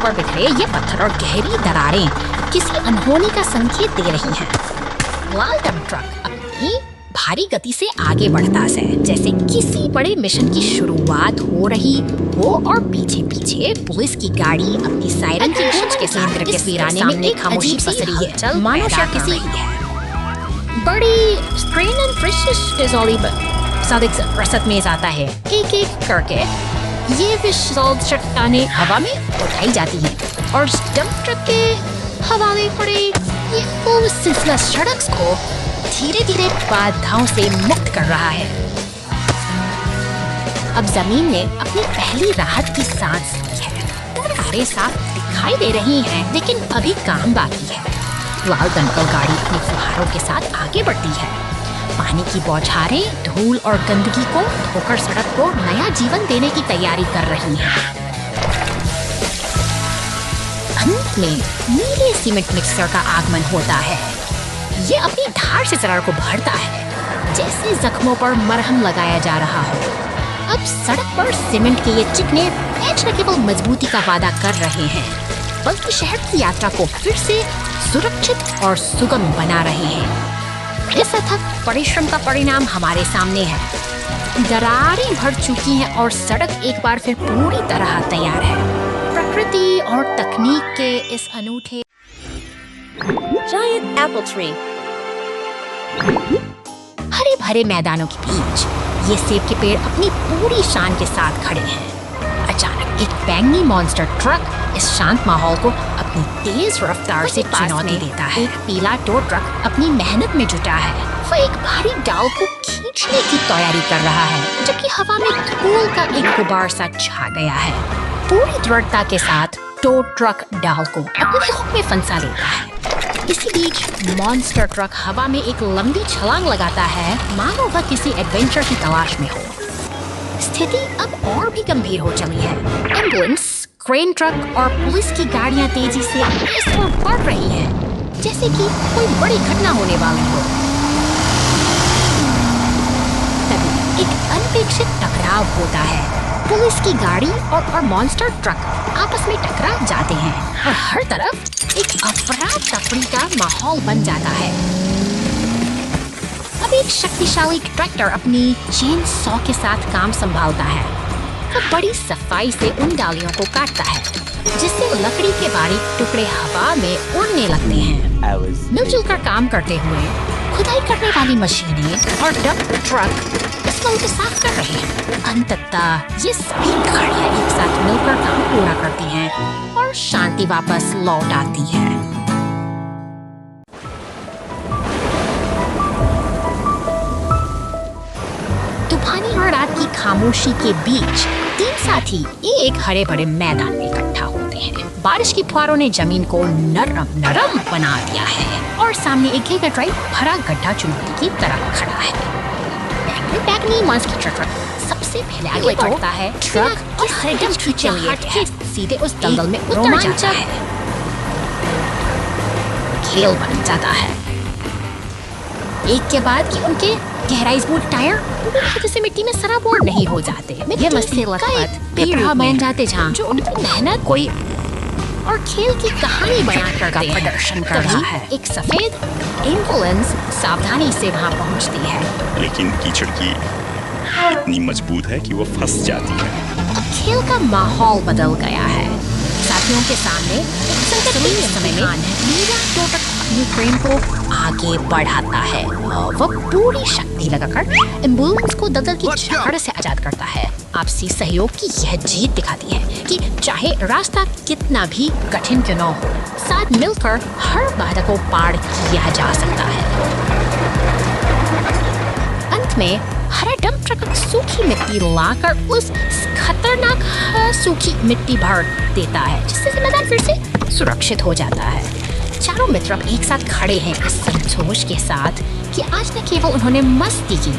सड़क पर बिखरे ये पत्थर और गहरी दरारें किसी अनहोनी का संकेत दे रही हैं। लाल डंप ट्रक अपनी भारी गति से आगे बढ़ता है, जैसे किसी बड़े मिशन की शुरुआत हो रही हो, और पीछे पीछे पुलिस की गाड़ी अपनी सायरन की गूंज के साथ इस वीराने में एक खामोशी पसरी है, मानो शायद किसी बड़ी स्ट्रेन एंड प्रेशर सादिक रसद में आता है। एक एक करके ये विशाल चट्टानें हवा में उठाई जाती हैं और डंप ट्रक के हवाले पड़े ये पूरा सिलसिला सड़क को धीरे धीरे बाधाओं से मुक्त कर रहा है। अब जमीन ने अपनी पहली राहत की सांस ली है। तारे साफ दिखाई दे रही हैं, लेकिन अभी काम बाकी है। लाल दमकल गाड़ी अपनी फुहारों के साथ आगे बढ़ती है। पानी की बौछारें धूल और गंदगी को धोकर सड़क को नया जीवन देने की तैयारी कर रही हैं। अंत में नीले सीमेंट मिक्सर का आगमन होता है। ये अपनी धार से सड़क को भरता है, जैसे जख्मों पर मरहम लगाया जा रहा हो। अब सड़क पर सीमेंट के ये चिकने पैच न केवल मजबूती का वादा कर रहे हैं, बल्कि शहर की यात्रा को फिर से सुरक्षित और सुगम बना रहे हैं। इस अथक परिश्रम का परिणाम हमारे सामने है। दरारें भर चुकी हैं और सड़क एक बार फिर पूरी तरह तैयार है। प्रकृति और तकनीक के इस अनूठे Giant apple tree. हरे भरे मैदानों के बीच ये सेब के पेड़ अपनी पूरी शान के साथ खड़े हैं। अचानक एक बैंगनी मॉन्स्टर ट्रक इस शांत माहौल को अपनी तेज रफ्तार से चुनौती देता है। एक पीला टो ट्रक अपनी मेहनत में जुटा है। वो एक भारी डाल को खींचने की तैयारी कर रहा है, जबकि हवा में धूल का एक गुबार सा छा गया है। पूरी दृढ़ता के साथ टो ट्रक डाल को अपने हुक में फंसा लेता है। इसी बीच मॉन्स्टर ट्रक हवा में एक लंबी छलांग लगाता है, मानो वह किसी एडवेंचर की तलाश में हो। स्थिति अब और भी गंभीर हो चली है। एम्बुलेंस, क्रेन ट्रक और पुलिस की गाड़ियां तेजी से इस ओर बढ़ रही हैं, जैसे कि कोई बड़ी घटना होने वाली हो। तभी एक अनपेक्षित टकराव होता है। पुलिस की गाड़ी और मॉन्स्टर ट्रक आपस में टकरा जाते हैं और हर तरफ एक अफरा तफरी का माहौल बन जाता है। अब एक शक्तिशाली ट्रैक्टर अपनी चेन सॉ के साथ काम संभालता है। वह बड़ी सफाई से उन डालियों को काटता है, जिससे लकड़ी के बारीक टुकड़े हवा में उड़ने लगते हैं। मिलजुल कर काम करते हुए खुदाई करने वाली मशीनें और डंप ट्रक इस वक्त साफ कर रहे हैं। अंततः ये सभी गाड़ियां एक साथ मिलकर काम पूरा करती हैं और शांति वापस लौट आती है। तूफानी और रात की खामोशी के बीच तीन साथी एक हरे भरे मैदान में इकट्ठा होते हैं। बारिश की फुहारों ने जमीन को नरम नरम बना दिया है और सामने एक ड्राइव भरा गड्ढा चुनौती की तरह खड़ा है। बैगनी मॉन्स्टर ट्रक सबसे पहले आगे बढ़ता है। ट्रक और हरदम खींचे सीधे उस दलदल में उतर जाता है। खेल बन जाता है। एक के बाद कि उनके गहराई स्मूथ टायर पूरी से मिट्टी में सराबोर नहीं हो जाते। ये मस्ती बेपरवाह बन जाते जहाँ जो उनकी मेहनत कोई और खेल की कहानी बयां करके प्रदर्शन कर रहा है। एक सफेद एम्बुलेंस सावधानी से वहाँ पहुँचती है, लेकिन कीचड़ की इतनी मजबूत है कि वो फंस जाती है। अब खेल का माहौल बदल गया है। साथियों के सामने एक संकटपूर्ण समय में नीला टो ट्रक अपनी ट्रेन को आगे बढ़ाता है। वह पूरी शक्ति लगाकर एम्बुलेंस को दलदल की जकड़ से आजाद करता है। आपसी सहयोग की यह जीत दिखाती है कि चाहे रास्ता कितना भी कठिन क्यों न हो, साथ मिलकर हर बाधा को पार किया जा सकता है। अंत में हरा डंप ट्रक सूखी मिट्टी लाकर उस खतरनाक सूखी मिट्टी भर देता है, जिससे मैदान फिर से सुरक्षित हो जाता है। चारों मित्र अब एक साथ खड़े हैं इस संतोष के साथ कि आज न केवल उन्होंने मस्ती की,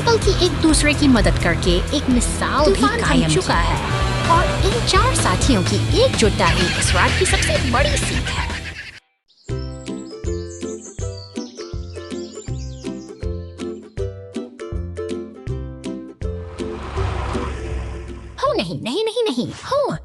बल्कि एक दूसरे की मदद करके एक मिसाल भी कायम चुका है। और इन चार साथियों की एकजुटता ही इस रात की सबसे बड़ी सीख है। नहीं, हो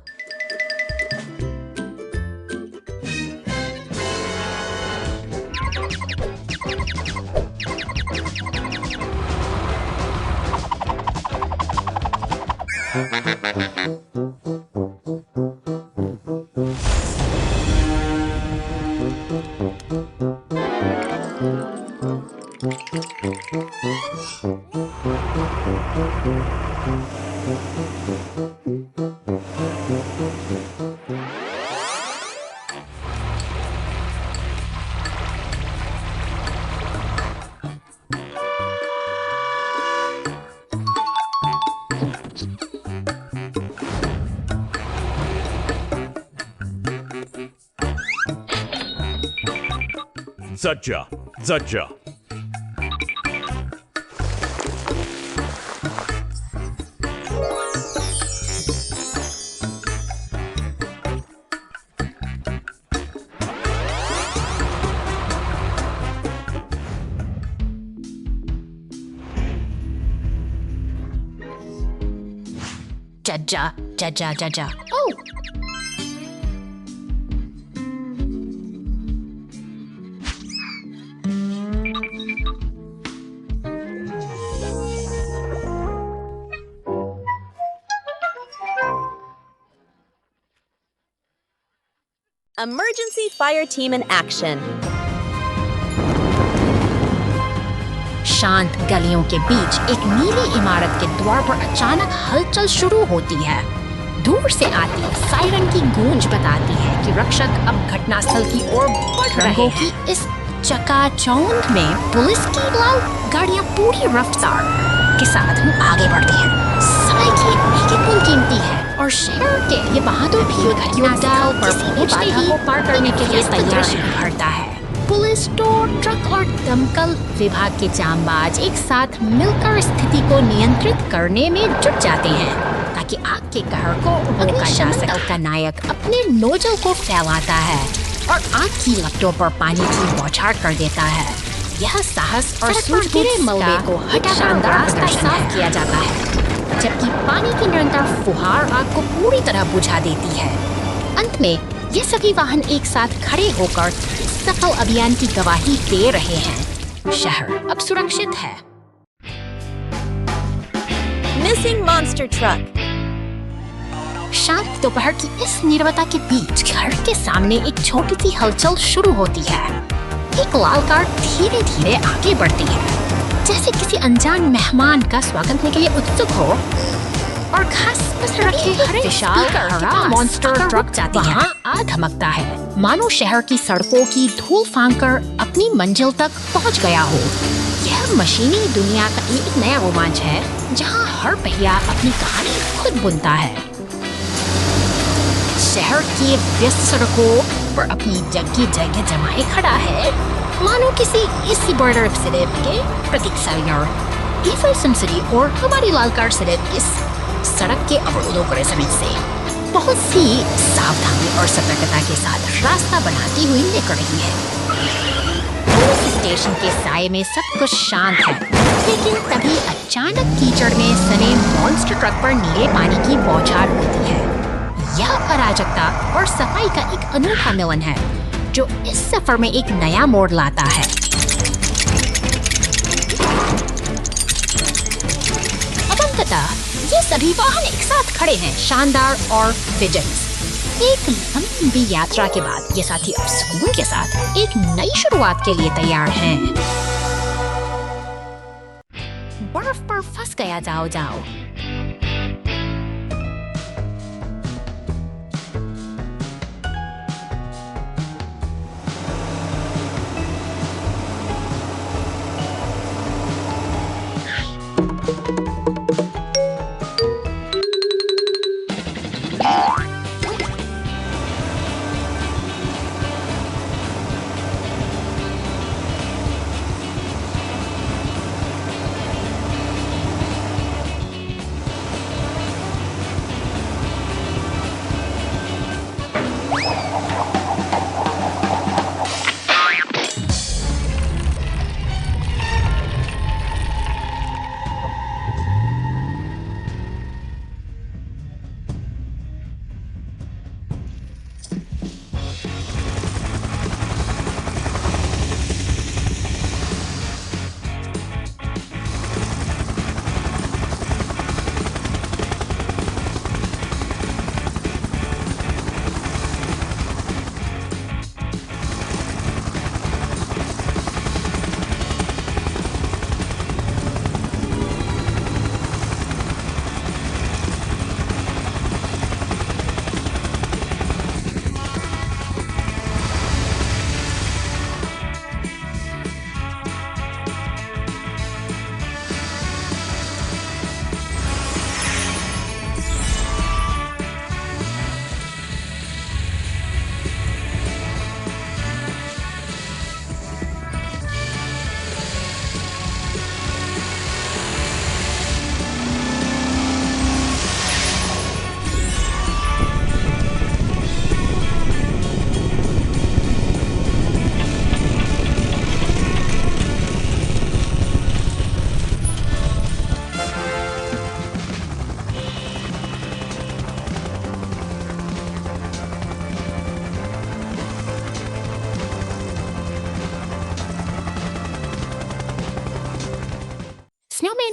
Zajja, Zajja. Jajja, Jajja, Jajja. Oh! Emergency fire team in action. शांत गलियों के बीच एक नीली इमारत के द्वार पर अचानक हलचल शुरू होती है। दूर से आती सायरन की गूंज बताती है कि रक्षक अब घटनास्थल की ओर बढ़ रहे हैं। की इस चकाचौंध में पुलिस की लाल गाड़ियां पूरी रफ्तार के साथ आगे बढ़ती हैं। समय की एक एक पल कीमती है और शहर के ये बहादुर भी घटनास्थल पर पहुंचते ही पार करने के लिए तैयार भरता है। पुलिस, टोर ट्रक और दमकल विभाग के जांबाज एक साथ मिलकर स्थिति को नियंत्रित करने में जुट जाते हैं ताकि आग के कहर को रोका जा सके। का नायक अपने नोजल को फैलाता है और आग की लपटों पर पानी की बौछार कर देता है। यह साहस और सूझबूझ मलबे को हटा शानदार रास्ता साफ किया जाता है, जबकि पानी की निरंतर फुहार आग को पूरी तरह बुझा देती है। अंत में ये सभी वाहन एक साथ खड़े होकर सफल अभियान की गवाही दे रहे हैं। शहर अब सुरक्षित है। Missing monster truck. शांत दोपहर की इस नीरवता के बीच घर के सामने एक छोटी सी हलचल शुरू होती है। एक लाल कार धीरे धीरे आगे बढ़ती है, जैसे किसी अनजान मेहमान का स्वागत करने के लिए उत्सुक हो, और घास पर रखे हरे विशाल हरा मॉन्स्टर ट्रक जाती है। वहाँ आ धमकता है, मानो शहर की सड़कों की धूल फांक कर अपनी मंजिल तक पहुँच गया हो। यह मशीनी दुनिया का एक नया रोमांच है, जहाँ हर पहिया अपनी कहानी खुद बुनता है। शहर के व्यस्त सड़कों पर अपनी जगह जमाए खड़ा है, मानो किसी इसी बॉर्डर के प्रतीक्षा ईफल सिटी और हमारी लाल कार सिर्फ इस सड़क के अवरोधों को समय से बहुत सी सावधानी और सतर्कता के साथ रास्ता बनाती हुई निकल रही है। पुलिस स्टेशन के साये में सब कुछ शांत है, लेकिन तभी अचानक कीचड़ में सने मॉन्स्टर ट्रक पर नीले पानी की बौछार होती है। यह अराजकता और सफाई का एक अनूठा मिलन है, जो इस सफर में एक नया मोड़ लाता है। अब अंततः ये सभी वाहन एक साथ खड़े हैं, शानदार और विजयी। एक लंबी यात्रा के बाद ये साथी अब सुकून के साथ एक नई शुरुआत के लिए तैयार हैं। बर्फ पर फंस गया जाओ जाओ।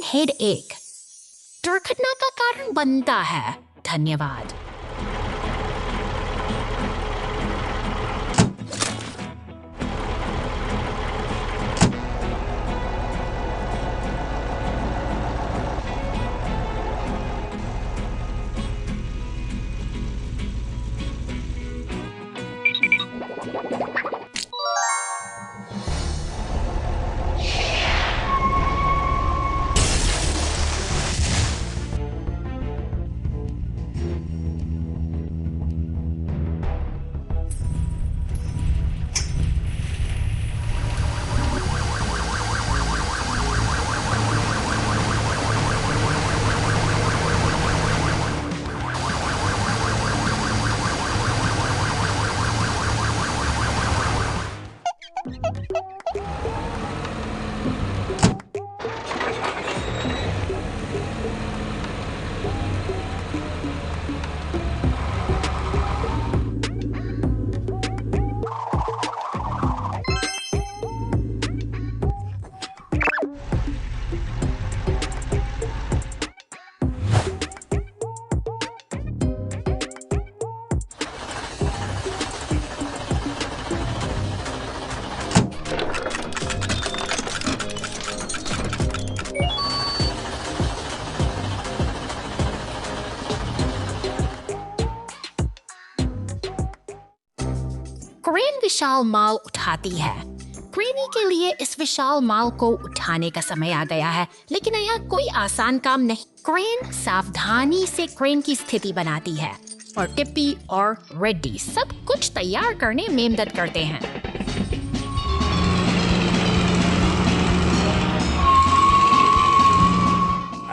इंजन हेड एक दुर्घटना का कारण बनता है। धन्यवाद। क्रेन विशाल माल उठाती है। क्रेनी के लिए इस विशाल माल को उठाने का समय आ गया है, लेकिन यह कोई आसान काम नहीं। क्रेन सावधानी से क्रेन की स्थिति बनाती है और टिप्पी और रेड्डी सब कुछ तैयार करने में मदद करते हैं।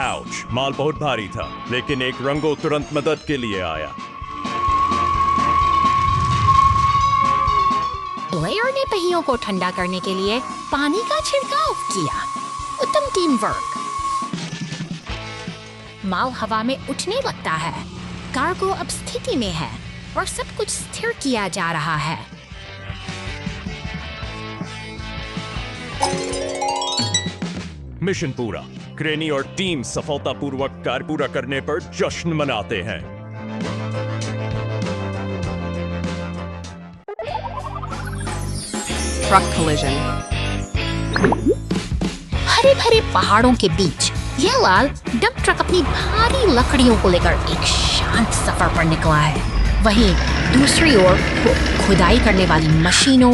आउच, माल बहुत भारी था, लेकिन एक रंगो तुरंत मदद के लिए आया। ब्लेयर ने पहियों को ठंडा करने के लिए पानी का छिड़काव किया। उत्तम टीम वर्क। माल हवा में उठने लगता है। कार्गो अब स्थिति में है और सब कुछ स्थिर किया जा रहा है। मिशन पूरा। क्रेनी और टीम सफलतापूर्वक कार्य पूरा करने पर जश्न मनाते हैं। Truck collision. हरे भरे पहाड़ों के बीच यह लाल डंप ट्रक अपनी भारी लकड़ियों को लेकर एक शांत सफर पर निकला है। वहीं दूसरी ओर खुदाई करने वाली मशीनों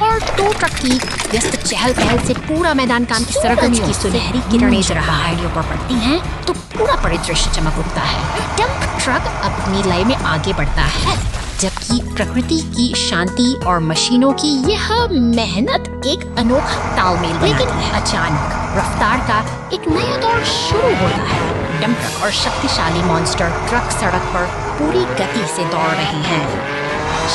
और टो ट्रक की व्यस्त चहल पहल से पूरा मैदान काम की सरगर्मियों की सुनहरी किरणें जब पहाड़ियों पर पड़ती हैं तो पूरा परिदृश्य चमक उठता है। डंप ट्रक अपनी लय में आगे बढ़ता है, जबकि प्रकृति की शांति और मशीनों की यह मेहनत एक अनोखा तालमेल बनाती है। अचानक रफ्तार का एक नया दौर शुरू होता है। डंप ट्रक और शक्तिशाली मॉन्स्टर ट्रक सड़क पर पूरी गति से दौड़ रहे हैं।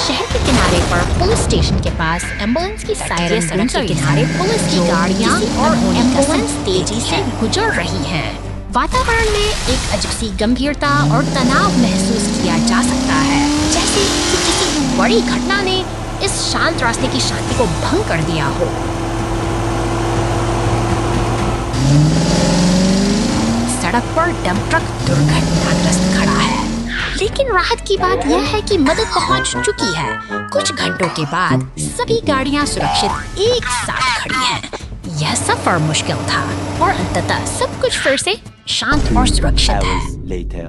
शहर के किनारे पर पुलिस स्टेशन के पास एम्बुलेंस की सायरन सड़क के किनारे पुलिस की गाड़ियां और एम्बुलेंस तेजी से गुजर रही हैं। वातावरण में एक अजीब सी गंभीरता और तनाव महसूस किया जा सकता है, जैसे कि किसी बड़ी घटना ने इस शांत रास्ते की शांति को भंग कर दिया हो। सड़क पर डंप ट्रक दुर्घटनाग्रस्त खड़ा है, लेकिन राहत की बात यह है कि मदद पहुंच चुकी है। कुछ घंटों के बाद सभी गाड़ियां सुरक्षित एक साथ खड़ी हैं। यह सफर मुश्किल था और अंततः सब कुछ फिर से शांत और सुरक्षित है।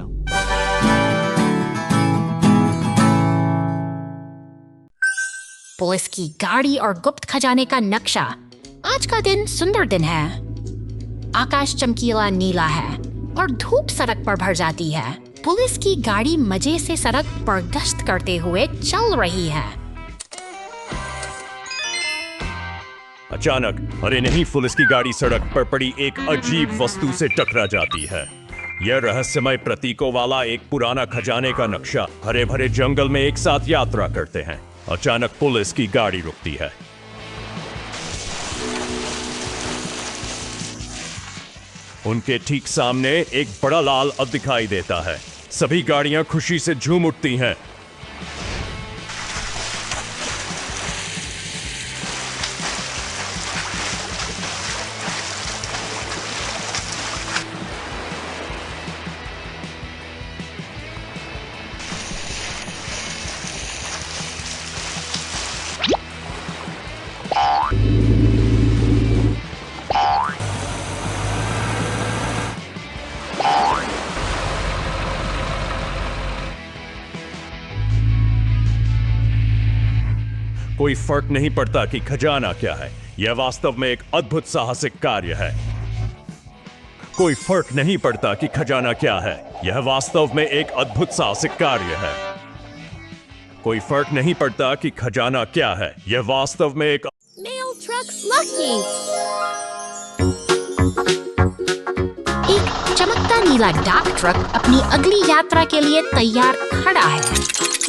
पुलिस की गाड़ी और गुप्त खजाने का नक्शा। आज का दिन सुंदर दिन है। आकाश चमकीला नीला है और धूप सड़क पर भर जाती है। पुलिस की गाड़ी मजे से सड़क पर गश्त करते हुए चल रही है। अचानक, अरे नहीं, पुलिस की गाड़ी सड़क पर पड़ी एक अजीब वस्तु से टकरा जाती है। यह रहस्यमय प्रतीकों वाला एक पुराना खजाने का नक्शा। हरे भरे जंगल में एक साथ यात्रा करते हैं। अचानक पुलिस की गाड़ी रुकती है। उनके ठीक सामने एक बड़ा लाल अब दिखाई देता है। सभी गाड़ियां खुशी से झूम उठती हैं। कोई फर्क नहीं पड़ता कि खजाना क्या है, यह वास्तव में एक अद्भुत साहसिक कार्य है। कोई फर्क नहीं पड़ता कि खजाना क्या है, यह वास्तव में एक अद्भुत साहसिक कार्य है। कोई फर्क नहीं पड़ता कि खजाना क्या है, यह वास्तव में एक Mail truck's lucky. एक चमकता नीला डाक ट्रक अपनी अगली यात्रा के लिए तैयार खड़ा है।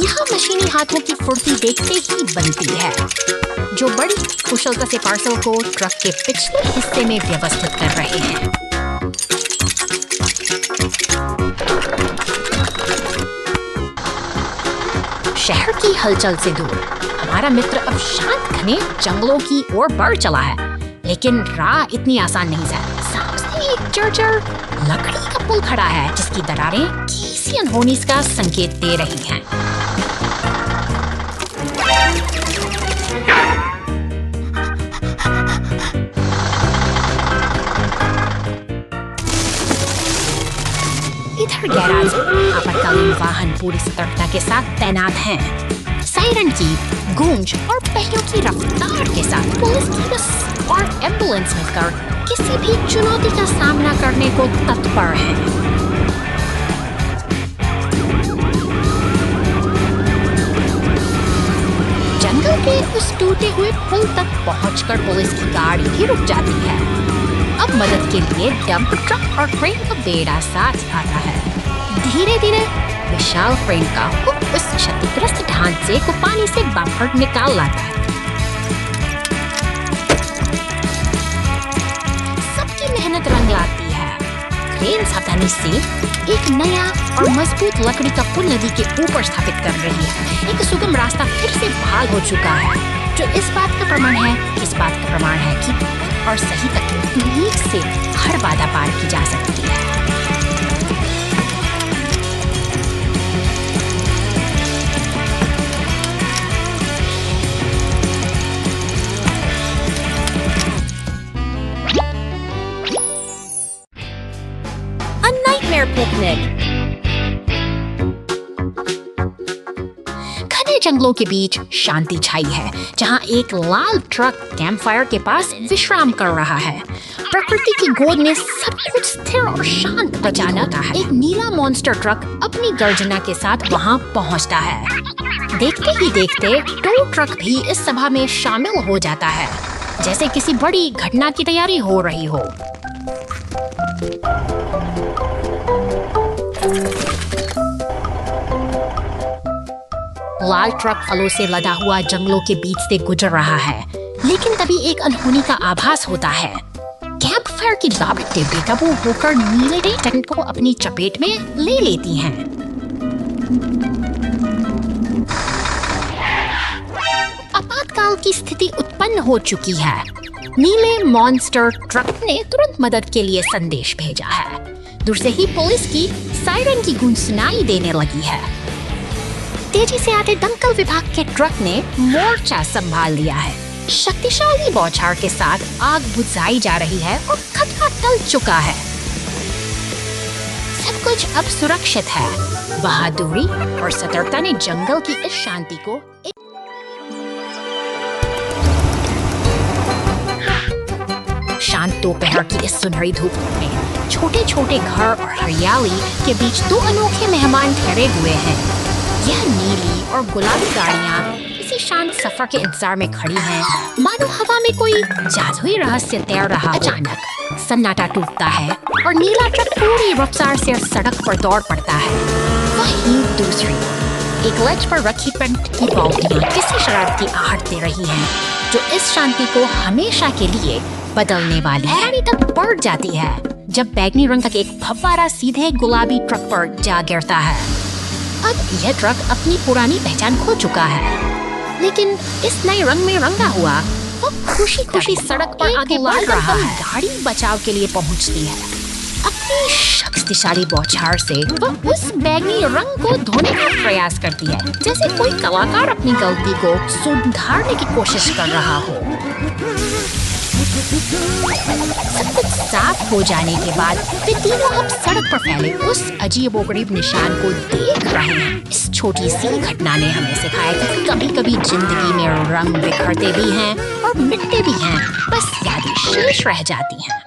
यहाँ मशीनी हाथों की फुर्ती देखते ही बनती है, जो बड़ी कुशलता से पार्सल को ट्रक के पिछले हिस्से में व्यवस्थित कर रहे हैं। शहर की हलचल से दूर हमारा मित्र अब शांत घने जंगलों की ओर बढ़ चला है, लेकिन राह इतनी आसान नहीं है। सामने एक जर्जर लकड़ी का पुल खड़ा है, जिसकी दरारें किसी अनहोनी का संकेत दे रही हैं। इधर गैराज में आपातकालीन वाहन पूरी सतर्कता के साथ तैनात हैं। सायरन की गूंज और पहियों की रफ्तार के साथ पुलिस की बस और एम्बुलेंस मिलकर किसी भी चुनौती का सामना करने को तत्पर है। जंगल के उस टूटे हुए पुल तक पहुंचकर पुलिस की गाड़ी भी रुक जाती है। अब मदद के लिए डंप ट्रक और क्रेन का बेड़ा साथ आता है। धीरे धीरे विशाल क्रेन का हुक उस क्षतिग्रस्त ढांचे को पानी से बाहर निकाल लाता है। सबकी मेहनत रंग लाती है। क्रेन सावधानी से एक नया और मजबूत लकड़ी का पुल नदी के ऊपर स्थापित कर रही है। एक सुगम रास्ता फिर से बहाल हो चुका है, जो इस बात का प्रमाण है कि और सही तकनीक से हर बाधा पार की जा सकती है। A nightmare picnic. घने जंगलों के बीच शांति छाई है, जहां एक लाल ट्रक कैंपफायर के पास विश्राम कर रहा है। प्रकृति की गोद में सब कुछ स्थिर और शांत प्रतीत होता है। एक नीला मॉन्स्टर ट्रक अपनी गर्जना के साथ वहां पहुंचता है। देखते ही देखते टो ट्रक भी इस सभा में शामिल हो जाता है, जैसे किसी बड़ी घटना की तैयारी हो रही हो। लाल ट्रक फलों से लदा हुआ जंगलों के बीच से गुजर रहा है, लेकिन तभी एक अनहोनी का आभास होता है। कैंप फायर की लापटें बेकाबू होकर नीले टेंट को अपनी चपेट में ले लेती हैं। आपातकाल की स्थिति उत्पन्न हो चुकी है। नीले मॉन्स्टर ट्रक ने तुरंत मदद के लिए संदेश भेजा है। दूर से ही पुलिस की सायरन की गूंज सुनाई देने लगी है। तेजी से आते दमकल विभाग के ट्रक ने मोर्चा संभाल लिया है। शक्तिशाली बौछार के साथ आग बुझाई जा रही है और खतरा टल चुका है। सब कुछ अब सुरक्षित है। बहादुरी और सतर्कता ने जंगल की इस शांति को शांत दोपहर की इस सुनहरी धूप में छोटे छोटे घर और हरियाली के बीच दो अनोखे मेहमान ठहरे हुए हैं। यह नीली और गुलाबी गाड़ियाँ किसी शांत सफर के इंतजार में खड़ी हैं, मानो हवा में कोई जादुई रहस्य तैर रहा। अचानक सन्नाटा टूटता है और नीला ट्रक पूरी रफ्तार से सड़क पर दौड़ पड़ता है। वहीं दूसरी एक लज पर रखी पेंट की बाल्टियाँ किसी शराब की आहट दे रही हैं, जो इस शांति को हमेशा के लिए बदलने वाली है। हैरानी तब बढ़ जाती है जब बैगनी रंग का एक फव्वारा सीधे गुलाबी ट्रक पर जा गिरता है। अब यह ट्रक अपनी पुरानी पहचान खो चुका है, लेकिन इस नए रंग में रंगा हुआ वो खुशी खुशी सड़क पर आगे बढ़ रहा है। गाड़ी बचाव के लिए पहुंचती है। अपनी शक्तिशाली बौछार से वो उस बैगनी रंग को धोने का प्रयास करती है, जैसे कोई कलाकार अपनी गलती को सुधारने की कोशिश कर रहा हो। सब कुछ साफ हो जाने के बाद वे तीनों अब सड़क पर फैले उस अजीबोगरीब निशान को देख रहे हैं। इस छोटी सी घटना ने हमें सिखाया कि कभी-कभी जिंदगी में रंग बिखरते भी हैं और मिटते भी हैं, बस यादें शेष रह जाती हैं।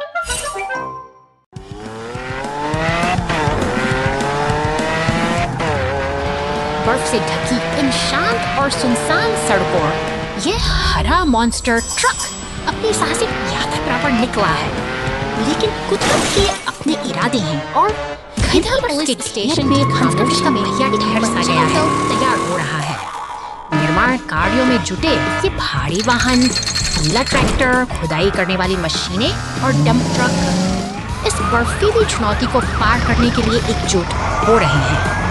बर्फ से ढकी इन शांत और सुनसान सड़कों यह हरा मॉन्स्टर ट्रक अपनी साहसिक यात्रा पर निकला है, लेकिन कुदरत के अपने इरादे हैं और घना पुलिस स्टेशन में खामोश का पहिया ठहर सा गया है, तैयार हो रहा है। निर्माण कार्यों में जुटे ये भारी वाहन, नीला ट्रैक्टर, खुदाई करने वाली मशीनें और डंप ट्रक इस बर्फीली चुनौती को पार करने के लिए एकजुट हो रहे हैं।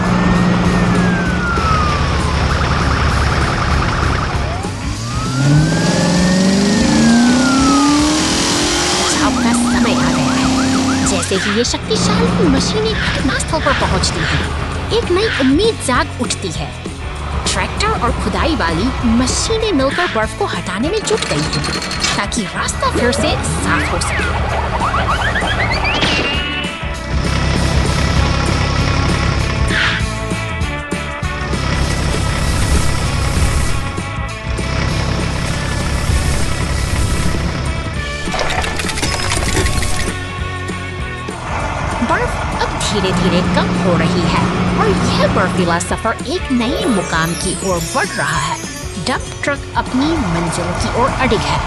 जैसे कि ये शक्तिशाली मशीनें घटनास्थल पर पहुंचती हैं, एक नई उम्मीद जाग उठती है। ट्रैक्टर और खुदाई वाली मशीनें मिलकर बर्फ को हटाने में जुट गई हैं, ताकि रास्ता फिर से साफ हो सके। बर्फ अब धीरे-धीरे कम हो रही है और यह बर्फीला सफर एक नए मुकाम की ओर बढ़ रहा है। डंप ट्रक अपनी मंजिल की ओर अडिग है,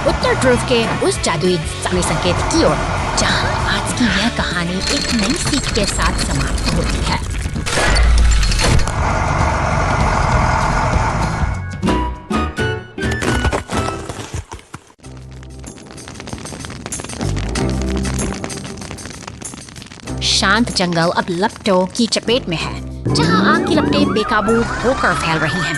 उत्तर ध्रुव के उस जादुई समय संकेत की ओर, जहां आज की यह कहानी एक नई सीख के साथ समाप्त होती है। शांत जंगल अब लपटों की चपेट में है, जहां आग की लपटें बेकाबू होकर फैल रही हैं।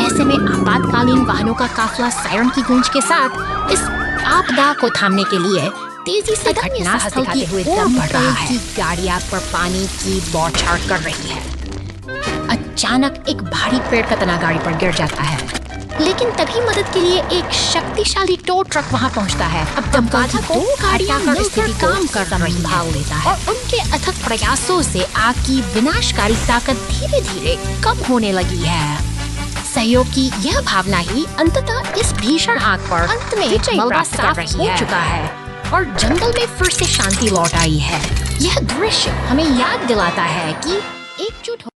ऐसे में आपातकालीन वाहनों का काफिला सायरन की गूंज के साथ इस आपदा को थामने के लिए तेजी से घटनास्थल की ओर बढ़ रहा है। गाड़ियां पर पानी की बौछार कर रही है। अचानक एक भारी पेड़ का तना गाड़ी पर गिर जाता है, लेकिन तभी मदद के लिए एक शक्तिशाली टो ट्रक वहां पहुंचता है। अब दमकल की दो गाड़ियां मिलकर काम कर संभाल लेता है और उनके अथक प्रयासों से आग की विनाशकारी ताकत धीरे-धीरे कम होने लगी है। सहयोग की यह भावना ही अंततः इस भीषण आग पर अंत में मलबा साफ हो चुका है और जंगल में फिर से शांति लौट आई है। यह दृश्य हमें याद दिलाता है कि एकजुट हो।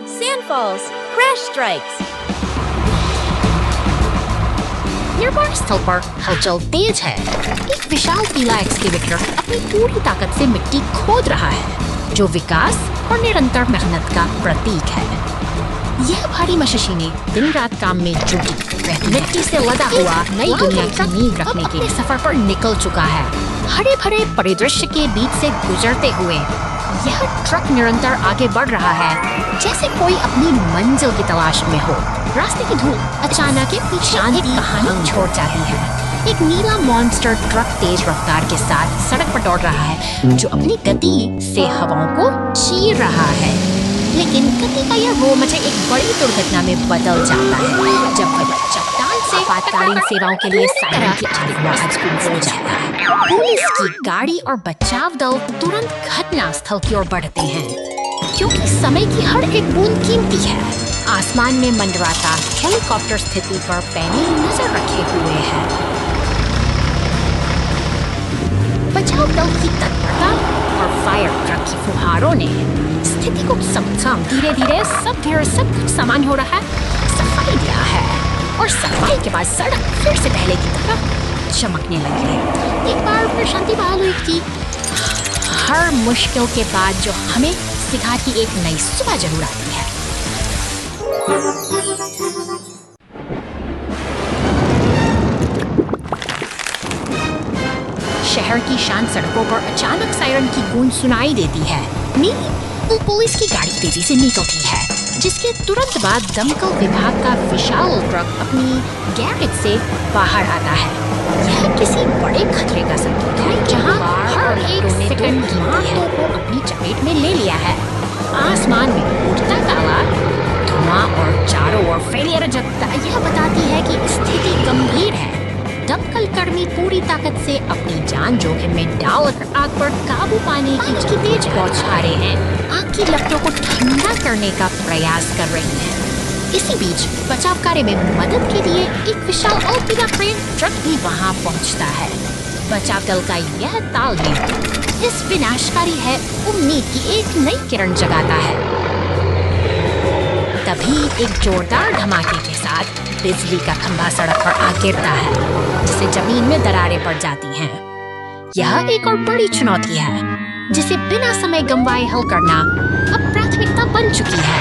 Sand falls. Crash strikes. निर्माण स्थल पर हलचल तेज है। एक विशाल पीला एक्सकेवेटर अपनी पूरी ताकत से मिट्टी खोद रहा है, जो विकास और निरंतर मेहनत का प्रतीक है। यह भारी मशीनें दिन रात काम में जुटी मिट्टी से लदा हुआ नई दुनिया की नींव रखने के सफर पर निकल चुका है। हरे भरे परिदृश्य के बीच से गुजरते हुए यह ट्रक निरंतर आगे बढ़ रहा है, जैसे कोई अपनी मंजिल की तलाश में हो। रास्ते की धूल अचानक शांति कहानी छोड़ जाती है। एक नीला मॉन्स्टर ट्रक तेज रफ्तार के साथ सड़क पर दौड़ रहा है, जो अपनी गति से हवाओं को चीर रहा है। लेकिन गति का यह रोमांच एक बड़ी दुर्घटना में बदल जाता है, जब वह चट्टान से आपातकालीन सेवाओं के लिए सायरन की आवाज गूंज जाता है। पुलिस की गाड़ी और बचाव दल तुरंत घटनास्थल की ओर बढ़ते हैं, क्योंकि समय की हर एक बूंद कीमती है। आसमान में मंडराता हेलीकॉप्टर स्थिति पर पैनी नजर रखे हुए है। बचाव दल की तत्परता और फायर ट्रक की फुहारों ने स्थिति को समझा। धीरे-धीरे सब कुछ सामान्य हो रहा है। सफाई दिया है और सफाई के बाद सड़क फिर से पहले की तरह चमकने लगी है। एक बार फिर शांति बहाल हुई थी। हर मुश्किल के बाद जो हमें सिखाती एक नई सुबह जरूर आती है। शहर की शांत सड़कों पर अचानक सायरन की गूंज सुनाई देती है। नीली पुलिस की गाड़ी तेजी से निकलती है, जिसके तुरंत बाद दमकल विभाग का विशाल ट्रक अपनी गैरेज से बाहर आता है। यह किसी बड़े खतरे का संकेत है, जहां हर एक सेकंड कीमती है को अपनी चपेट में ले लिया है। आसमान में उठता काला धुआं और चारों ओर फैली जगता यह बताती है कि स्थिति गंभीर है। दमकल कर्मी पूरी चालक आग पर काबू पाने की तेज बौछारें रहे हैं, आग की लपटों को ठंडा करने का प्रयास कर रही हैं। इसी बीच बचाव कार्य में मदद के लिए एक विशाल अल्पीना क्रेन ट्रक भी वहां पहुंचता है। बचाव दल का यह तालमेल इस विनाशकारी है उम्मीद की एक नई किरण जगाता है। तभी एक जोरदार धमाके के साथ बिजली का खंभा सड़क पर आ गिरता है, जिससे जमीन में दरारें पड़ जाती हैं। यह एक और बड़ी चुनौती है, जिसे बिना समय गंवाए हल करना अब प्राथमिकता बन चुकी है।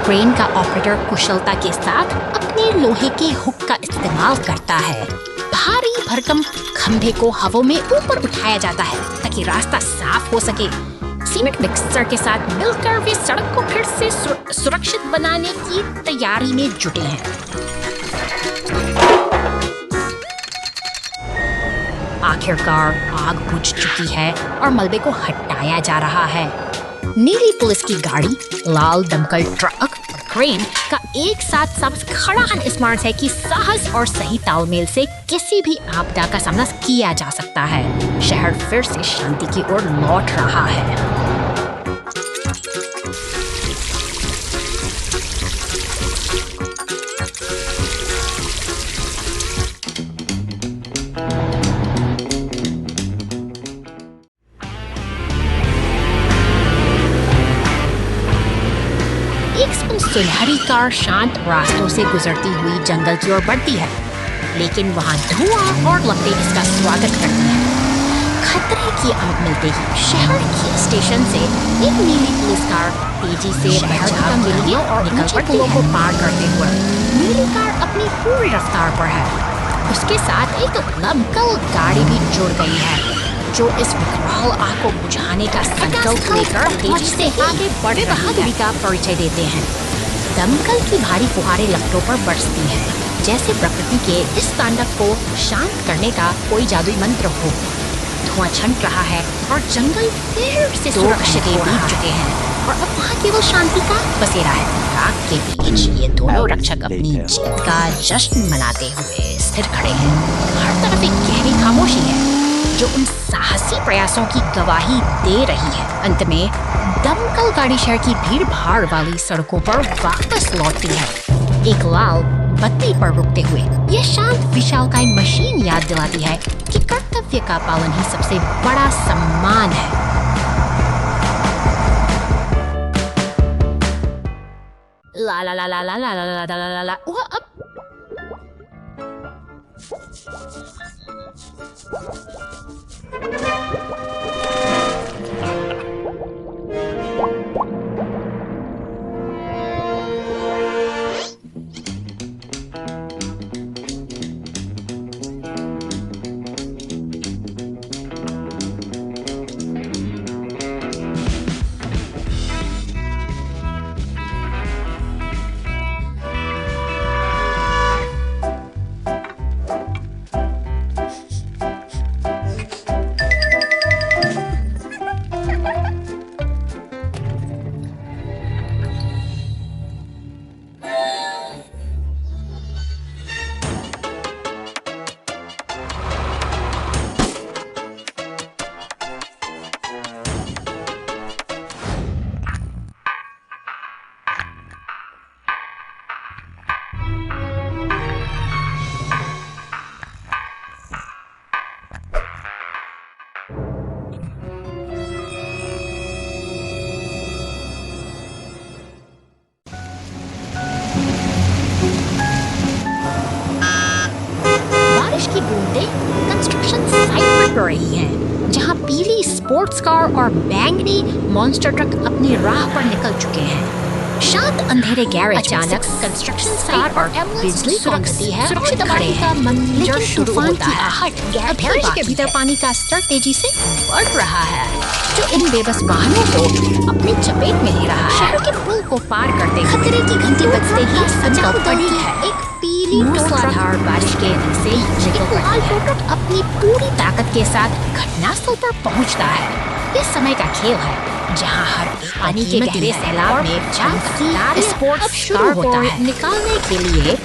क्रेन का ऑपरेटर कुशलता के साथ अपने लोहे के हुक का इस्तेमाल करता है। भारी भरकम खंभे को हवा में ऊपर उठाया जाता है ताकि रास्ता साफ हो सके। सीमेंट मिक्सर के साथ मिलकर वे सड़क को फिर से सुरक्षित बनाने की तैयारी में जुटे हैं। आखिरकार आग बुझ चुकी है और मलबे को हटाया जा रहा है। नीली पुलिस की गाड़ी, लाल दमकल ट्रक और क्रेन का एक साथ सब खड़ा स्मरण है कि साहस और सही तालमेल से किसी भी आपदा का सामना किया जा सकता है। शहर फिर से शांति की ओर लौट रहा है। सुनहरी कार शांत रास्तों से गुजरती हुई जंगल की ओर बढ़ती है, लेकिन वहाँ धुआं और लपटें इसका स्वागत करती हैं। खतरे की आग मिलते ही शहर के स्टेशन से एक नीली पुलिस कार तेजी से बचाव के लिए और निकल पुलों को पार करते हुए। नीली कार अपनी पूरी रफ्तार पर है। उसके साथ एक दमकल गाड़ी भी जुड़ गई है, जो इस विकराल आग को बुझाने का संकल्प लेकर तेजी से आगे बढ़ बहादुरी का परिचय देते हैं। दमकल की भारी फुहारें लपटों पर बरसती हैं, जैसे प्रकृति के इस तांडव को शांत करने का कोई जादुई मंत्र हो। धुआं छंट रहा है और जंगल फिर से सुरक्षित हो चुके हैं और अब वहाँ केवल शांति का बसेरा है। आग के बीच ये दोनों रक्षक अपनी जीत का जश्न मनाते हुए स्थिर खड़े हैं। हर तरफ एक गहरी खामोशी है जो उन साहसी प्रयासों की गवाही दे रही है। अंत में दमकल गाड़ी शहर की भीड़ भाड़ वाली सड़कों पर वापस लौटती है, एक लाल बत्ती पर रुकते हुए। यह शांत विशालकाय मशीन याद दिलाती है कि कर्तव्य का पालन ही सबसे बड़ा सम्मान है। ला ला ला ला ला ला ला ला ला ला ला। अब कंस्ट्रक्शन साइट पर पड़ रही हैं, जहां पीली स्पोर्ट्स कार और बैंगनी मॉन्स्टर ट्रक अपनी राह पर निकल चुके हैं। शांत अंधेरे गैरेज अचानक कंस्ट्रक्शन साइट पर बिजली कड़कती है, सुरक्षित खड़े हैं। लेकिन तूफान की आहट गैरेज के भीतर पानी का स्तर तेजी से बढ़ रहा है, जो इन बेबस वाहनों को अपनी चपेट में ले रहा है। शहर के पुल को पार करते खतरे की घंटी बजते ही संकल्प पड़ी है। एक पीली मूसलाधार बारिश के से अपनी पूरी ताकत के साथ घटनास्थल पर पहुंचता है। ये समय का खेल है। जहां हर एक पानी के गहरे सैलाब में जाकर स्पोर्ट्स कार को निकालने के लिए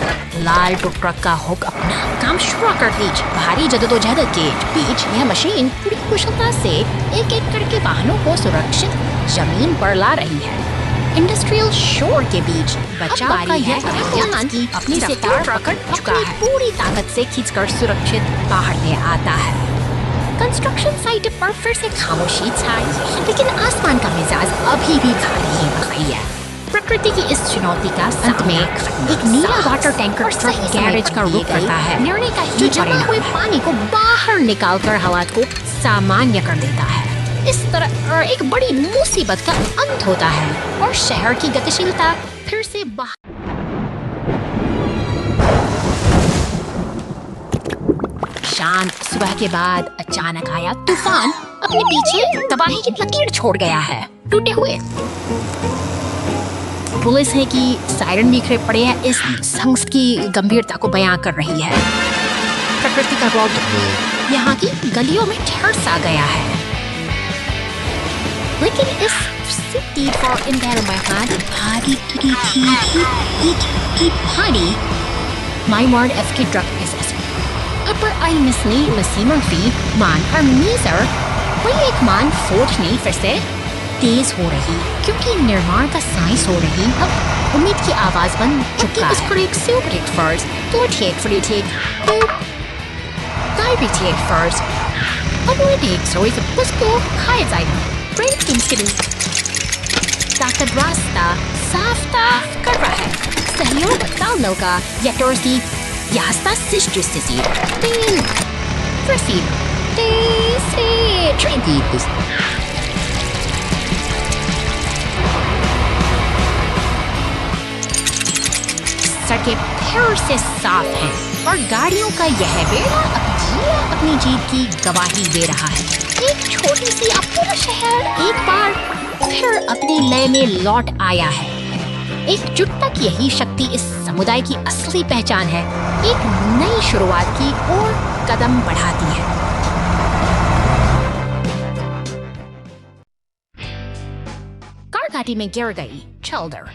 लाल ट्रक का हुक अपना काम शुरू कर दीजिए। भारी जद्दोजहद के बीच यह मशीन पूरी कुशलता से एक एक करके वाहनों को सुरक्षित जमीन पर ला रही है। इंडस्ट्रियल शोर के बीच बचाव का यह अभियान अपनी रफ्तार पकड़ चुका है, पूरी ताकत से खींचकर सुरक्षित बाहर ले आता है। कंस्ट्रक्शन साइट पर फिर से खामोशी छाई है, लेकिन आसमान का मिजाज अभी भी खाली ही है। प्रकृति की इस चुनौती का अंत में एक नीला वाटर टैंकर ट्रक गैरेज का रुख करता है, निर्णय का ही जमा हुए पानी को बाहर निकालकर हालात को सामान्य कर देता है। इस तरह एक बड़ी मुसीबत का अंत होता है और शहर की गतिशीलता फिर से शांत सुबह के बाद अचानक आया तूफान अपने पीछे तबाही की लकीर छोड़ गया है। टूटे हुए पुलिस है कि सायरन बिखरे पड़े हैं इस संघर्ष की गंभीरता को बयां कर रही है। प्रकृति का रौद्र यहाँ की गलियों में ठहर सा गया है, लेकिन इस सिटी पर इन दिनों में भारी My Word F की truck is Upper I Misni Masimer Fee मान और मीजर वही एक मान फोर्थ नहीं फिर से तेज हो रही, क्योंकि निर्माण का साइंस हो रही। अब उम्मीद की आवाज बन चुका है। Correct super first, do take for it take, guide take first. अब वो take so इसे उसको खाया जाएगा। Break instant ताकत रास्ता साफ कर रहा है। सहयोग तालमेल का यटोर्सी यास्ता सिस्टुस्टिसी तीन proceed तीसरी ट्रेंडीज सड़कें फिर से साफ हैं और गाड़ियों का यह बेड़ा अपनी जीत की गवाही दे रहा है। एक छोटी सी पूरा शहर एक बार फिर अपनी लय में लौट आया है। एकजुटता की यही शक्ति इस समुदाय की असली पहचान है, एक नई शुरुआत की ओर कदम बढ़ाती है। कार घाटी में गिर गई चल्डर।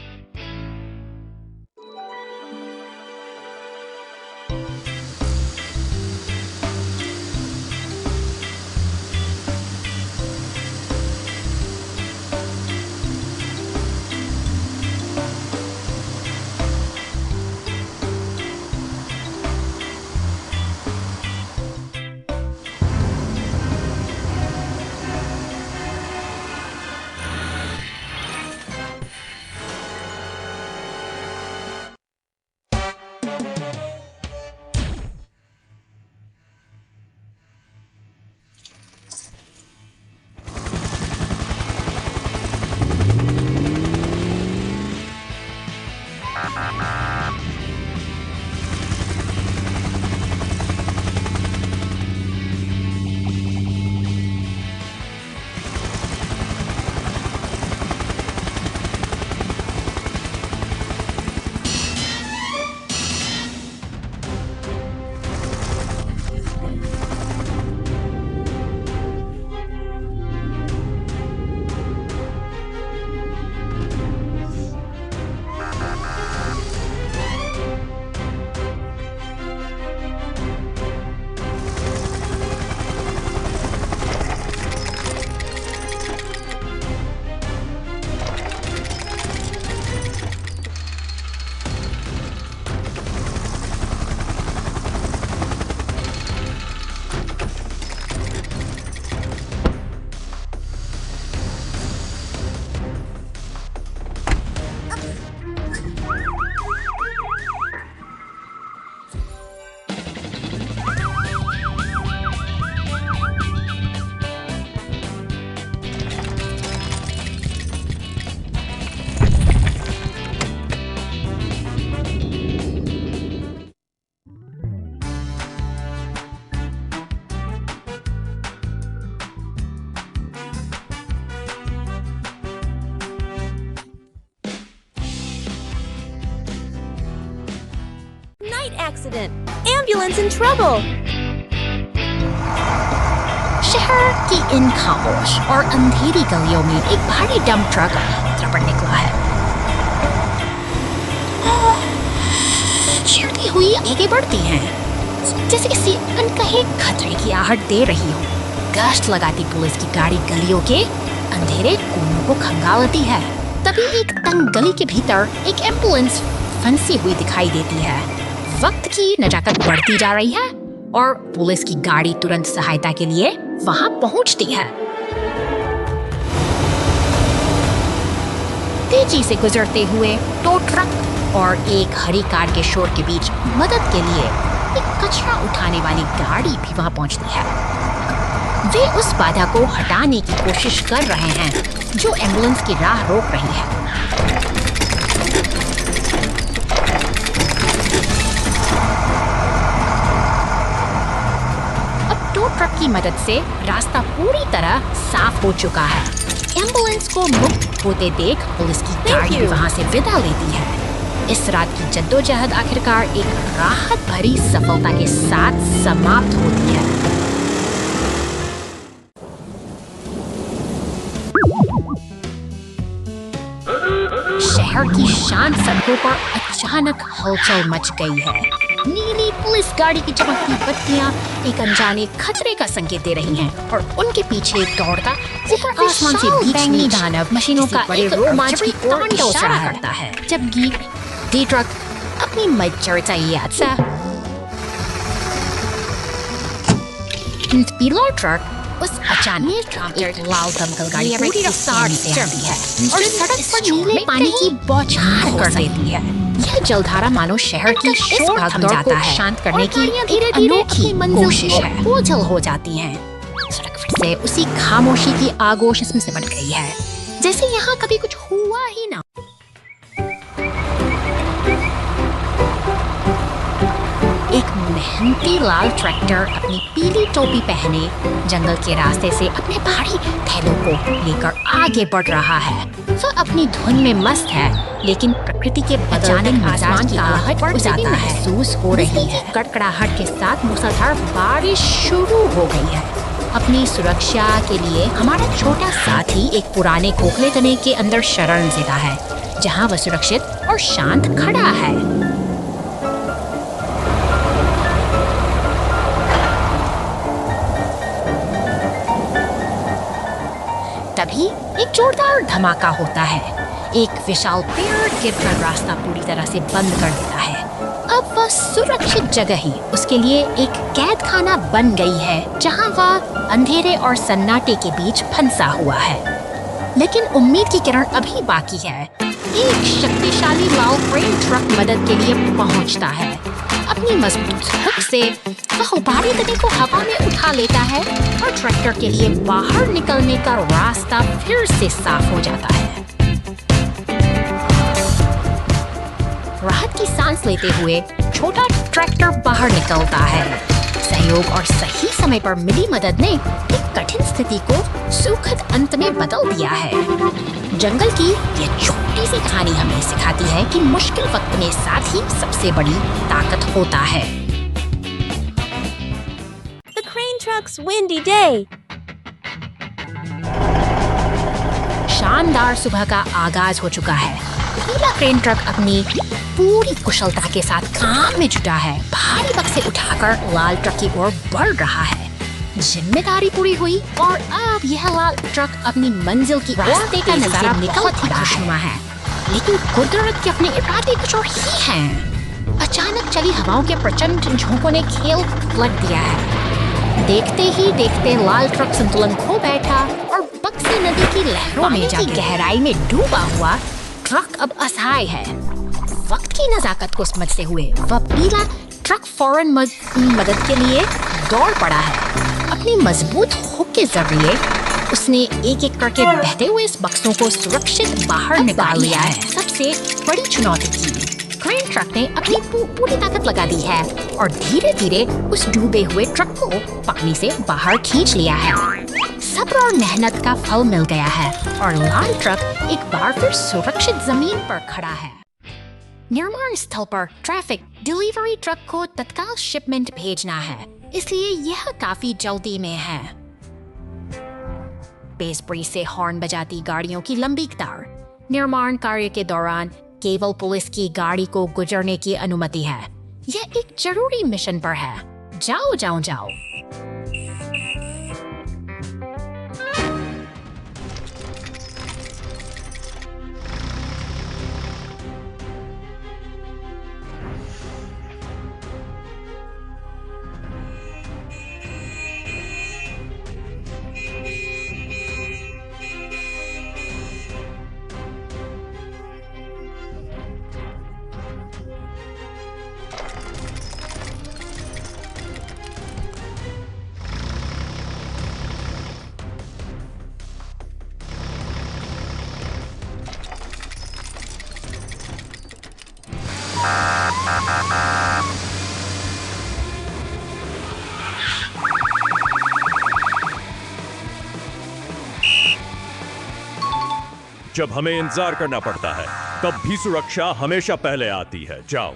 Accident. Ambulance in trouble. शहर की इन खामोश और अंधेरी गलियों में एक भारी डंप ट्रक यात्रा पर निकला है। चलती हुई आगे बढ़ती हैं, जैसे किसी अनकहे खतरे की आहट दे रही हो। गश्त लगाती पुलिस की गाड़ी गलियों के अंधेरे कोनों को खंगालती है। तभी एक तंग गली के भीतर एक एम्बुलेंस फंसी हुई दिखाई देती है। वक्त की नजाकत बढ़ती जा रही है और पुलिस की गाड़ी तुरंत सहायता के लिए वहां पहुंचती है। तेजी से गुजरते हुए टो ट्रक और एक हरी कार के शोर के बीच मदद के लिए एक कचरा उठाने वाली गाड़ी भी वहां पहुंचती है। वे उस बाधा को हटाने की कोशिश कर रहे हैं जो एम्बुलेंस की राह रोक रही है। अब टो ट्रक की मदद से रास्ता पूरी तरह साफ हो चुका है। एम्बुलेंस को मुक्त होते देख पुलिस की गाड़ी वहां से विदा लेती है। इस रात की जद्दोजहद आखिरकार एक राहत भरी सफलता के साथ समाप्त होती है। शहर की शांत सड़कों पर अचानक हलचल मच गई है। नीली पुलिस गाड़ी की चमकती बत्तियां एक अनजाने खतरे का संकेत दे रही हैं और उनके पीछे दौड़ता ऊपर आसमान से बैंगनी दानव मशीनों का बड़े रोमांच की ओर इशारा करता है। जबकि डी ट्रक अपनी मजरता यात्रा पीला ट्रक उस अचानक एक लाल दमकल गाड़ी पूरी रफ्तार से आती है और सड़क पर नीले पानी की बौछार कर देती है। यह जलधारा मानो शहर की शोर भागदौड़ को शांत करने की एक अनोखी कोशिश है। बोझल हो जाती हैं। सड़क फिर से उसी खामोशी की आगोश इसमें सिमट गई है, जैसे यहाँ कभी कुछ हुआ ही ना। एक मेहनती लाल ट्रैक्टर अपनी पीली टोपी पहने जंगल के रास्ते से अपने भारी थैलों को लेकर आगे बढ़ रहा है। वह अपनी धुन में मस्त है, लेकिन प्रकृति के बदलते आसमान की आहट बढ़ जाता है। महसूस हो रही है। कड़कड़ाहट के साथ मूसलाधार बारिश शुरू हो गई है। अपनी सुरक्षा के लिए हमारा छोटा साथी एक पुराने खोखले तने के अंदर शरण लेता है, जहाँ वह सुरक्षित और शांत खड़ा है। तभी एक जोरदार धमाका होता है। एक विशाल पेड़ गिरकर रास्ता पूरी तरह से बंद कर देता है। अब वह सुरक्षित जगह ही उसके लिए एक कैद खाना बन गई है, जहां वह अंधेरे और सन्नाटे के बीच फंसा हुआ है। लेकिन उम्मीद की किरण अभी बाकी है। एक शक्तिशाली लाल क्रेन ट्रक मदद के लिए पहुंचता है। अपनी मजबूत हुक से वह उभारी तने को हवा में उठा लेता है और ट्रैक्टर के लिए बाहर निकलने का रास्ता फिर से साफ हो जाता है। राहत की सांस लेते हुए छोटा ट्रैक्टर बाहर निकलता है। सहयोग और सही समय पर मिली मदद ने एक कठिन स्थिति को सुखद अंत में बदल दिया है। जंगल की यह छोटी सी कहानी हमें सिखाती है कि मुश्किल वक्त में साथ ही सबसे बड़ी ताकत होता है। The crane truck's windy day. शानदार सुबह का आगाज हो चुका है। नीला क्रेन ट्रक अपनी पूरी कुशलता के साथ काम में जुटा है। भारी बक्से उठाकर लाल ट्रक की ओर बढ़ रहा है। जिम्मेदारी पूरी हुई और अब यह लाल ट्रक अपनी मंजिल की रास्ते का नजारा बहुत ही खुशनुमा है। लेकिन कुदरत के अपने इरादे कुछ और ही हैं। अचानक चली हवाओं के प्रचंड झोंकों ने खेल पलट दिया है। देखते ही देखते लाल ट्रक संतुलन खो बैठा और बक्से नदी की लहरों में जाकर गहराई में डूबा हुआ ट्रक अब असहाय है। वक्त की नजाकत को समझते हुए वह पीला ट्रक फौरन मदद के लिए दौड़ पड़ा है। अपनी मजबूत हुक के जरिए उसने एक एक करके बहते हुए इस बक्सों को सुरक्षित बाहर निकाल लिया है। सबसे बड़ी चुनौती थी। क्रेन ट्रक ने अपनी पूरी ताकत लगा दी है और धीरे धीरे उस डूबे हुए ट्रक को पानी से बाहर खींच लिया है। सब्र और मेहनत का फल मिल गया है और लाल ट्रक एक बार फिर सुरक्षित जमीन पर खड़ा है। निर्माण स्थल पर ट्रैफिक डिलीवरी ट्रक को तत्काल शिपमेंट भेजना है, इसलिए यह काफी जल्दी में है। बेसब्री से हॉर्न बजाती गाड़ियों की लंबी कतार। निर्माण कार्य के दौरान केवल पुलिस की गाड़ी को गुजरने की अनुमति है। यह एक जरूरी मिशन पर है। जाओ जाओ जाओ। जब हमें इंतजार करना पड़ता है तब भी सुरक्षा हमेशा पहले आती है। जाओ।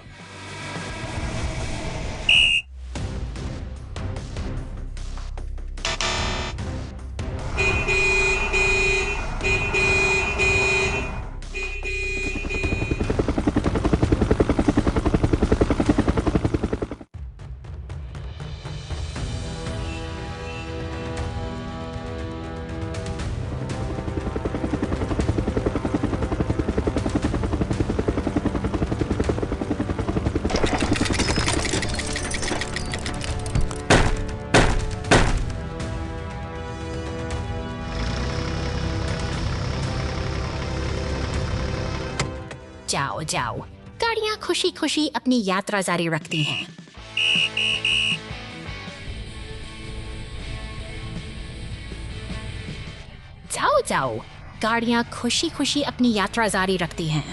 जाओ जाओ। गाड़ियां खुशी खुशी अपनी यात्रा जारी रखती हैं। जाओ जाओ। गाड़ियां खुशी खुशी अपनी यात्रा जारी रखती हैं।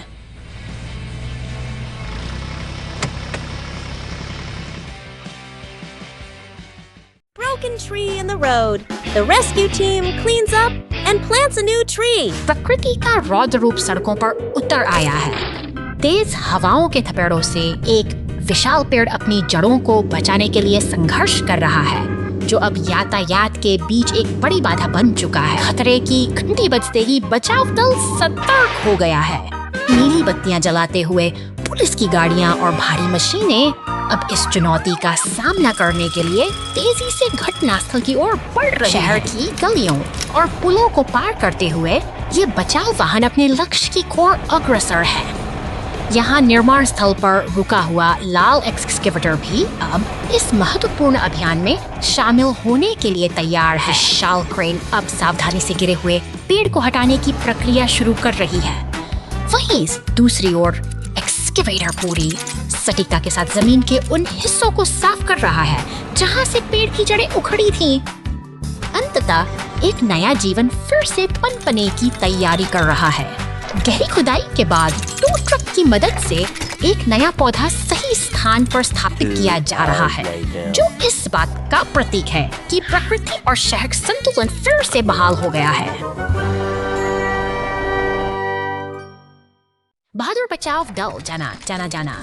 Broken tree in the road. The rescue team cleans up and plants a new tree. प्रकृति का रौद्र रूप सड़कों पर उतर आया है। तेज हवाओं के थपेड़ों से एक विशाल पेड़ अपनी जड़ों को बचाने के लिए संघर्ष कर रहा है, जो अब यातायात के बीच एक बड़ी बाधा बन चुका है। खतरे की घंटी बजते ही बचाव दल सतर्क हो गया है। नीली बत्तियां जलाते हुए पुलिस की गाड़ियां और भारी मशीनें अब इस चुनौती का सामना करने के लिए तेजी से घटनास्थल की ओर बढ़ रहे हैं। शहर की गलियों और पुलों को पार करते हुए ये बचाव वाहन अपने लक्ष्य की ओर अग्रसर है। यहाँ निर्माण स्थल पर रुका हुआ लाल एक्सकेवेटर भी अब इस महत्वपूर्ण अभियान में शामिल होने के लिए तैयार है। विशाल क्रेन अब सावधानी से गिरे हुए पेड़ को हटाने की प्रक्रिया शुरू कर रही है। वहीं दूसरी ओर एक्सकेवेटर पूरी सटीकता के साथ जमीन के उन हिस्सों को साफ कर रहा है जहां से पेड़ की जड़ें उखड़ी थीं। अंततः एक नया जीवन फिर से पनपने की तैयारी कर रहा है। गहरी खुदाई के बाद टू ट्रक की मदद से एक नया पौधा सही स्थान पर स्थापित किया जा रहा है, जो इस बात का प्रतीक है कि प्रकृति और शहर का संतुलन फिर से बहाल हो गया है। बहादुर बचाव दल जाना जाना जाना।